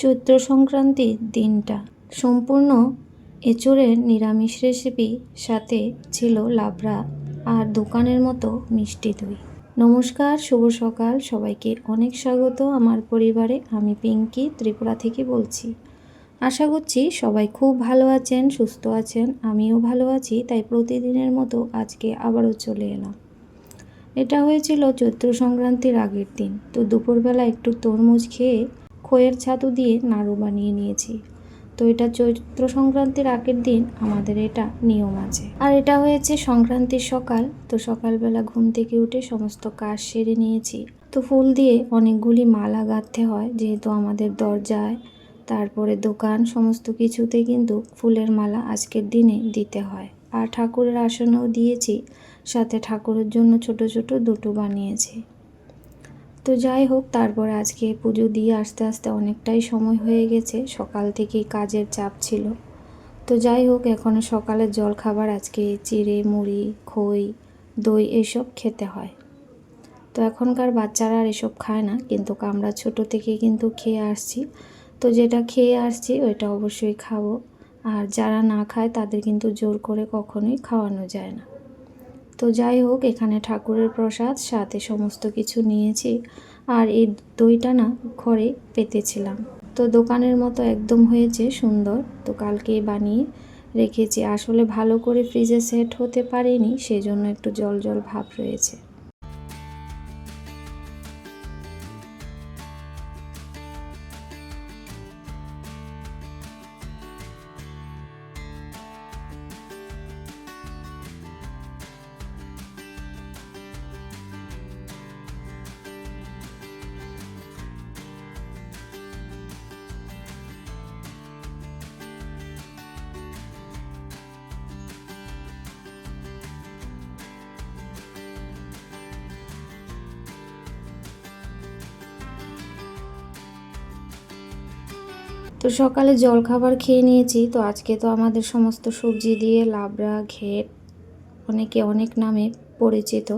চৈত্র সংক্রান্তির দিনটা সম্পূর্ণ এঁচোড়ের নিরামিষ রেসিপি, সাথে ছিল লাবড়া আর দোকানের মতো মিষ্টি দই। নমস্কার, শুভ সকাল সবাইকে। অনেক স্বাগত আমার পরিবারে। আমি পিঙ্কি ত্রিপুরা থেকে বলছি। আশা করছি সবাই খুব ভালো আছেন, সুস্থ আছেন। আমিও ভালো আছি, তাই প্রতিদিনের মতো আজকে আবারও চলে এলাম। এটা হয়েছিল চৈত্র সংক্রান্তির আগের দিন। তো দুপুরবেলা একটু তরমুজ খেয়ে খইয়ের ছাতু দিয়ে নাড়ু বানিয়ে নিয়েছি। তো এটা চৈত্র সংক্রান্তির আগের দিন আমাদের এটা নিয়ম আছে। আর এটা হয়েছে সংক্রান্তির সকাল। তো সকালবেলা ঘুম থেকে উঠে সমস্ত কাজ সেরে নিয়েছি। তো ফুল দিয়ে অনেকগুলি মালা গাঁথতে হয়, যেহেতু আমাদের দরজায়, তারপরে দোকান, সমস্ত কিছুতে কিন্তু ফুলের মালা আজকের দিনে দিতে হয়। আর ঠাকুরের আসনেও দিয়েছি, সাথে ঠাকুরের জন্য ছোট ছোট দুটো বানিয়েছি। তো যাই হোক, তারপর আজকে পুজো দিয়ে আস্তে আস্তে অনেকটাই সময় হয়ে গেছে। সকাল থেকেই কাজের চাপ ছিল। তো যাই হোক, এখন সকালের জল খাবার আজকে চিড়ে, মুড়ি, খই, দই এসব খেতে হয়। তো এখনকার বাচ্চারা আর এসব খায় না, কিন্তু আমরা ছোট থেকে কিন্তু খেয়ে আসছি। তো যেটা খেয়ে আসছি ওইটা অবশ্যই খাবো। আর যারা না খায় তাদের কিন্তু জোর করে কখনোই খাওয়ানো যায় না। তো যাই হোক, এখানে ঠাকুরের প্রসাদ সাথে সমস্ত কিছু নিয়েছি। আর এই দইটা না ঘরে পেতেছিলাম। তো দোকানের মতো একদম হয়েছে সুন্দর। তো কালকে বানিয়ে রেখেছি। আসলে ভালো করে ফ্রিজে সেট হতে পারেনি, সেজন্য একটু জল জল ভাব রয়েছে। তো সকালে জলখাবার খেয়ে নিয়েছি। তো আজকে তো আমাদের সমস্ত সবজি দিয়ে লাবড়া, ঘেট, অনেকে অনেক নামে পরিচিত,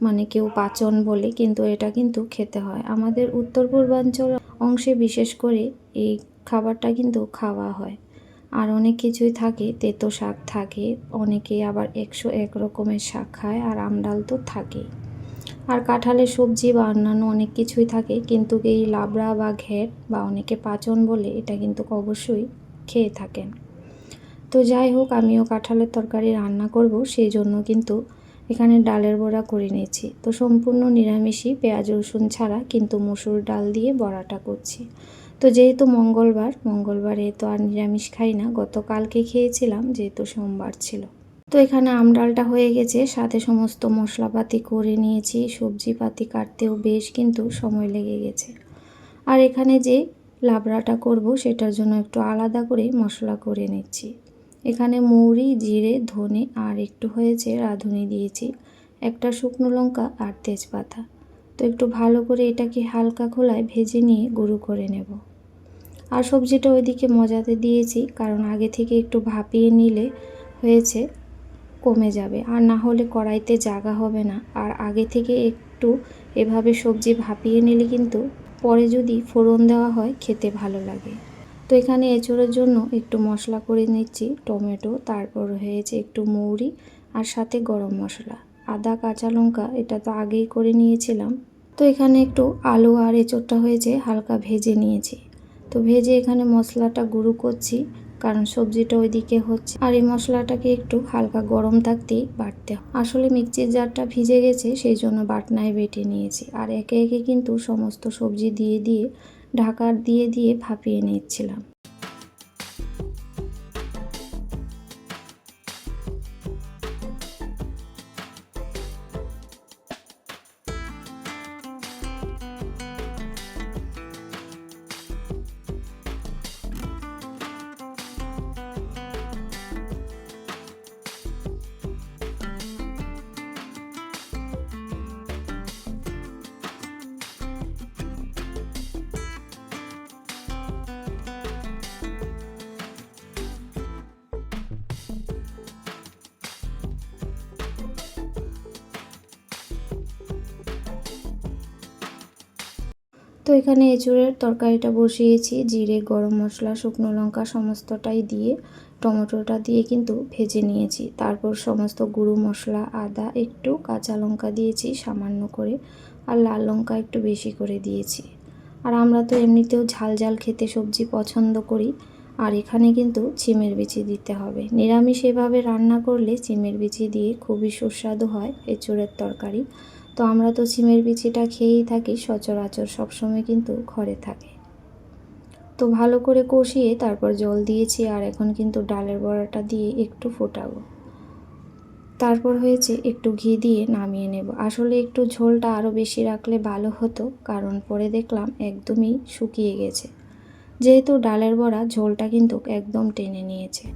মানে কেউ পাচন বলে, কিন্তু এটা কিন্তু খেতে হয়। আমাদের উত্তর পূর্বাঞ্চল অংশে বিশেষ করে এই খাবারটা কিন্তু খাওয়া হয়। আর অনেক কিছুই থাকে, তেতো শাক থাকে, অনেকে আবার 101 রকমের শাক খায়, আর আমডাল তো থাকেই। আর কাঁঠালের সবজি বা অন্যান্য অনেক কিছুই থাকে, কিন্তু এই লাবড়া বা ঘেট বা অনেকে পাচন বলে, এটা কিন্তু অবশ্যই খেয়ে থাকেন। তো যাই হোক, আমিও কাঁঠালের তরকারি রান্না করব, সেই জন্য কিন্তু এখানে ডালের বড়া করে নিয়েছি। তো সম্পূর্ণ নিরামিষই, পেঁয়াজ রসুন ছাড়া, কিন্তু মসুর ডাল দিয়ে বড়াটা করছি। তো যেহেতু মঙ্গলবারে তো আর নিরামিষ খাই না, গতকালকে খেয়েছিলাম যেহেতু সোমবার ছিল। তো এখানে আমডালটা হয়ে গেছে, সাথে সমস্ত মশলাপাতি করে নিয়েছি। সবজিপাতি কাটতেও বেশ কিন্তু সময় লেগে গেছে। আর এখানে যে লাবড়াটা করব সেটার জন্য একটু আলাদা করে মশলা করে নিচ্ছি। এখানে মৌরি, জিরে, ধনে আর একটু হয়েছে রাঁধুনি দিয়েছি, একটা শুকনো লঙ্কা আর তেজপাতা। তো একটু ভালো করে এটাকে হালকা খোলায় ভেজে নিয়ে গুঁড়ো করে নেব। আর সবজিটা ওইদিকে মজাতে দিয়েছি, কারণ আগে থেকে একটু ভাপিয়ে নিলে হয়েছে কমে যাবে, আর না হলে কড়াইতে জায়গা হবে না। আর আগে থেকে একটু এভাবে সবজি ভাপিয়ে নিলে কিন্তু পরে যদি ফোড়ন দেওয়া হয় খেতে ভালো লাগে। তো এখানে এঁচোড়ের জন্য একটু মশলা করে নিচ্ছি, টমেটো, তারপর হয়েছে একটু মৌরি, আর সাথে গরম মশলা, আদা, কাঁচা লঙ্কা, এটা তো আগেই করে নিয়েছিলাম। তো এখানে একটু আলু আর এঁচোড়টা হয়েছে হালকা ভেজে নিয়েছি। তো ভেজে এখানে মশলাটা গুঁড়ো করছি, কারণ সবজিটা ওইদিকে হচ্ছে। আর এই মশলাটাকে একটু হালকা গরম থাকতেই বাটতে হয়। আসলে মিক্সির জারটা ভিজে গেছে, সেই জন্য বাটনায় বেটে নিয়েছি। আর একে একে কিন্তু সমস্ত সবজি দিয়ে দিয়ে ঢাকা দিয়ে দিয়ে ভাপিয়ে নিচ্ছিলাম। তো এখানে এঁচোড়ের তরকারিটা বসিয়েছি, জিরে, গরম মশলা, শুকনো লঙ্কা সমস্তটাই দিয়ে টমেটোটা দিয়ে কিন্তু ভেজে নিয়েছি। তারপর সমস্ত গুঁড়ো মশলা, আদা, একটু কাঁচা লঙ্কা দিয়েছি সামান্য করে, আর লাল লঙ্কা একটু বেশি করে দিয়েছি। আর আমরা তো এমনিতেও ঝাল ঝাল খেতে সবজি পছন্দ করি। আর এখানে কিন্তু চিমের বিচি দিতে হবে। নিরামিষ এভাবে রান্না করলে চিমের বিচি দিয়ে খুবই সুস্বাদু হয় এঁচোড়ের তরকারি। তো আমরা তো চিমের বিচিটা খেয়েই থাকি সচরাচর, সবসময় কিন্তু ঘরে থাকে। তো ভালো করে কষিয়ে তারপর জল দিয়েছি, আর এখন কিন্তু ডালের বড়াটা দিয়ে একটু ফোটাবো। তারপর হয়েছে একটু ঘি দিয়ে নামিয়ে নেব। আসলে একটু ঝোলটা আরও বেশি রাখলে ভালো হতো, কারণ পরে দেখলাম একদমই শুকিয়ে গেছে। যেহেতু ডালের বড়া, ঝোলটা কিন্তু একদম টেনে নিয়েছে।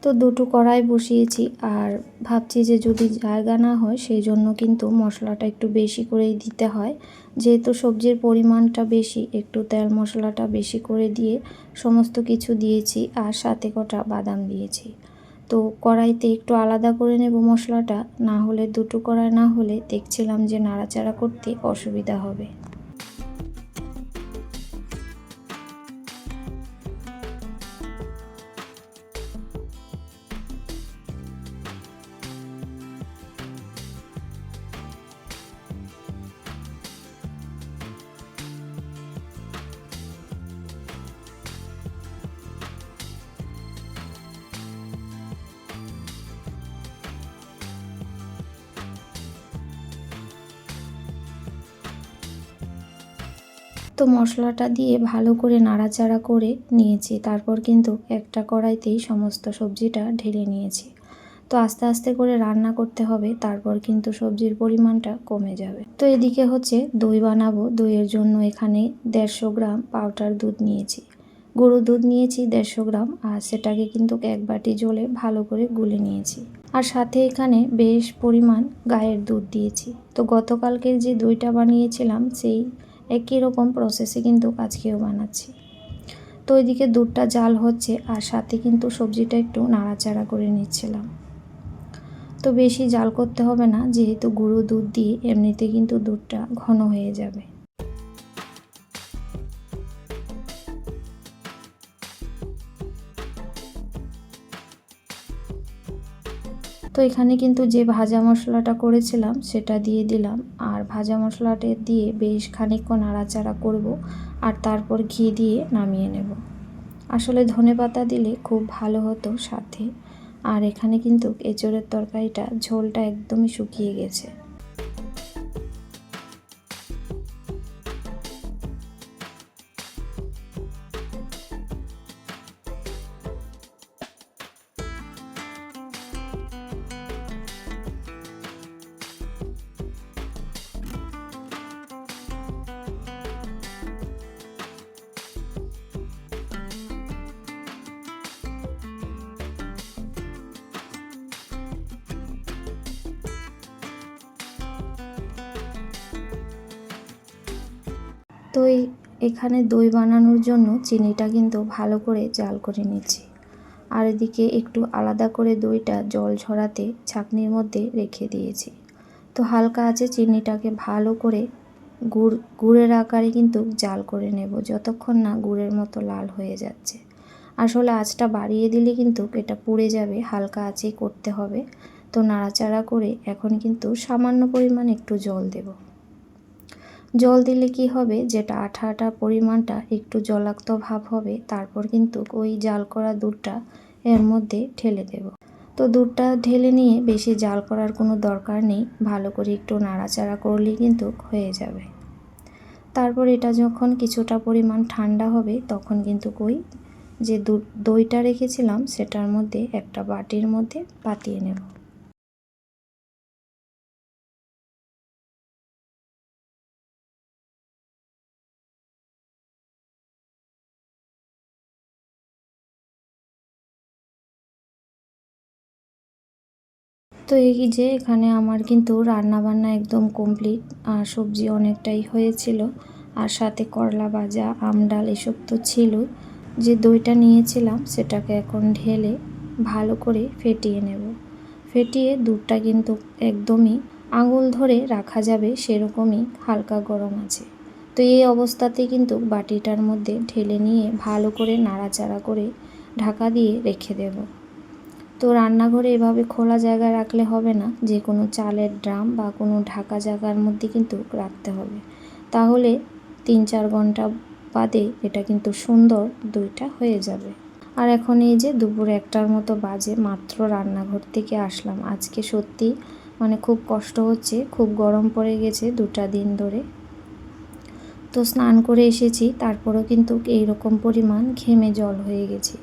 তো দুটো কড়াই বসিয়েছি, আর ভাবছি যে যদি জায়গা না হয় সেই জন্য কিন্তু মশলাটা একটু বেশি করেই দিতে হয়। যেহেতু সবজির পরিমাণটা বেশি, একটু তেল মশলাটা বেশি করে দিয়ে সমস্ত কিছু দিয়েছি, আর সাথে কটা বাদাম দিয়েছি। তো কড়াইতে একটু আলাদা করে নেব মশলাটা, না হলে দুটো কড়াই না হলে দেখছিলাম যে নাড়াচাড়া করতে অসুবিধা হবে। তো মশলাটা দিয়ে ভালো করে নাড়াচাড়া করে নিয়েছি। তারপর কিন্তু একটা কড়াইতেই সমস্ত সবজিটা ঢেলে নিয়েছি। তো আস্তে আস্তে করে রান্না করতে হবে, তারপর কিন্তু সবজির পরিমাণটা কমে যাবে। তো এদিকে হচ্ছে দই বানাবো। দইয়ের জন্য এখানে 150 গ্রাম পাউডার দুধ নিয়েছি, গুঁড়ো দুধ নিয়েছি 150 গ্রাম, আর সেটাকে কিন্তু এক বাটি জলে ভালো করে গুলে নিয়েছি। আর সাথে এখানে বেশ পরিমাণ গায়ের দুধ দিয়েছি। তো গতকালকের যে দইটা বানিয়েছিলাম সেই একই রকম প্রসেসে কিন্তু আজকেও বানাচ্ছি। তো এদিকে দুধটা জাল হচ্ছে, আর সাথে কিন্তু সবজিটা একটু নাড়াচাড়া করে নিচ্ছিলাম। তো বেশি জাল করতে হবে না, যেহেতু গুঁড়ো দুধ দিয়ে এমনিতে কিন্তু দুধটা ঘন হয়ে যাবে। তো এখানে কিন্তু যে ভাজা মশলাটা করেছিলাম সেটা দিয়ে দিলাম, আর ভাজা মশলাটা দিয়ে বেশ খানিকক্ষণ নাড়াচাড়া করব, আর তারপর ঘি দিয়ে নামিয়ে নেব। আসলে ধনেপাতা দিলে খুব ভালো হতো সাথে। আর এখানে কিন্তু এঁচোড়ের তরকারিটা ঝোলটা একদমই শুকিয়ে গেছে। তো এখানে দই বানানোর জন্য চিনিটা কিন্তু ভালো করে জাল করে নিচ্ছি, আর এদিকে একটু আলাদা করে দইটা জল ঝরাতে ছাঁকনির মধ্যে রেখে দিয়েছি। তো হালকা আছে চিনিটাকে ভালো করে গুড়ের আকারে কিন্তু জাল করে নেব, যতক্ষণ না গুড়ের মতো লাল হয়ে যাচ্ছে। আসলে আঁচটা বাড়িয়ে দিলে কিন্তু এটা পুড়ে যাবে, হালকা আঁচেই করতে হবে। তো নাড়াচাড়া করে এখন কিন্তু সামান্য পরিমাণ একটু জল দেব। জল দিলে কি হবে, যেটা আঠা আঠা পরিমাণটা একটু জলাক্ত ভাব হবে। তারপর কিন্তু ওই জাল করা দুধটা এর মধ্যে ঢেলে দেব। তো দুধটা ঢেলে নিয়ে বেশি জাল করার কোনো দরকার নেই, ভালো করে একটু নাড়াচাড়া করলেই কিন্তু হয়ে যাবে। তারপর এটা যখন কিছুটা পরিমাণ ঠান্ডা হবে, তখন কিন্তু যে দইটা রেখেছিলাম সেটার মধ্যে একটা বাটির মধ্যে পাতিয়ে নেব। তো এই যে এখানে আমার কিন্তু রান্না বান্না একদম কমপ্লিট, আর সবজি অনেকটাই হয়েছিল, আর সাথে করলা ভাজা, আম ডাল এসব তো ছিলই। যে দইটা নিয়েছিলাম সেটাকে এখন ঢেলে ভালো করে ফেটিয়ে নেব। ফেটিয়ে দুধটা কিন্তু একদমই আঙুল ধরে রাখা যাবে সেরকমই হালকা গরম আছে। তো এই অবস্থাতে কিন্তু বাটিটার মধ্যে ঢেলে নিয়ে ভালো করে নাড়াচাড়া করে ঢাকা দিয়ে রেখে দেব। তো রান্নাঘরে এভাবে খোলা জায়গায় রাখলে হবে না, যে কোনো চালের ড্রাম বা কোনো ঢাকা জায়গার মধ্যে কিন্তু রাখতে হবে, তাহলে 3-4 ঘন্টা বাদে এটা কিন্তু সুন্দর দইটা হয়ে যাবে। আর এখন এই যে দুপুর 1টার মতো বাজে, মাত্র রান্নাঘর থেকে আসলাম। আজকে সত্যি মানে খুব কষ্ট হচ্ছে, খুব গরম পড়ে গেছে 2টা দিন ধরে। তো স্নান করে এসেছি, তারপরেও কিন্তু এইরকম পরিমাণ ঘেমে জল হয়ে গেছে।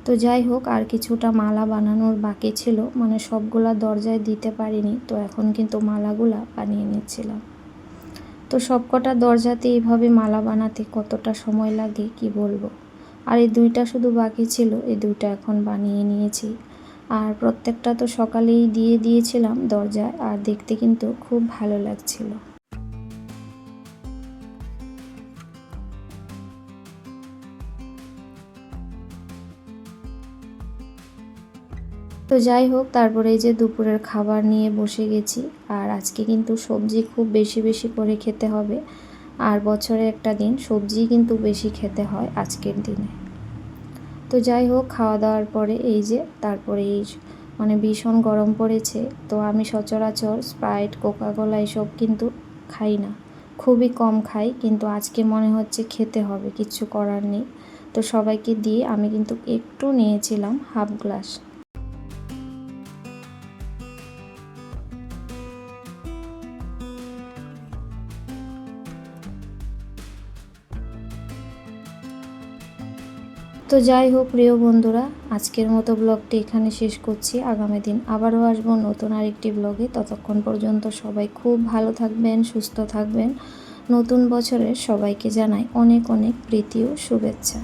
তো যাই হোক, আর কিছুটা মালা বানানোর বাকি ছিল, মানে সবগুলা দরজায় দিতে পারিনি, তো এখন কিন্তু মালাগুলা বানিয়ে নিচ্ছিলাম। তো সবকটা দরজাতে এইভাবে মালা বানাতে কতটা সময় লাগে কি বলবো। আর এই 2টা শুধু বাকি ছিল, এই 2টা এখন বানিয়ে নিয়েছি। আর প্রত্যেকটা তো সকালেই দিয়ে দিয়েছিলাম দরজায়, আর দেখতে কিন্তু খুব ভালো লাগছিল। তো যাই হোক, তারপরে এই যে দুপুরের খাবার নিয়ে বসে গেছি। আর আজকে কিন্তু সবজি খুব বেশি বেশি করে খেতে হবে, আর বছরে একটা দিন সবজি কিন্তু বেশি খেতে হয় আজকের দিনে। তো যাই হোক, খাওয়া দাওয়ার পরে এই যে তারপরে এই মানে ভীষণ গরম পড়েছে। তো আমি সচরাচর স্প্রাইট, কোকাকোলা এসব কিন্তু খাই না, খুবই কম খাই, কিন্তু আজকে মনে হচ্ছে খেতে হবে, কিচ্ছু করার নেই। তো সবাইকে দিয়ে আমি কিন্তু একটু নিয়েছিলাম হাফ গ্লাস। তো যাই হোক প্রিয় বন্ধুরা, আজকের মতো ব্লগটি এখানে শেষ করছি। আগামী দিন আবারও আসবো নতুন আরেকটি ব্লগে। ততক্ষণ পর্যন্ত সবাই খুব ভালো থাকবেন, সুস্থ থাকবেন। নতুন বছরের সবাইকে জানাই অনেক অনেক প্রীতি ও শুভেচ্ছা।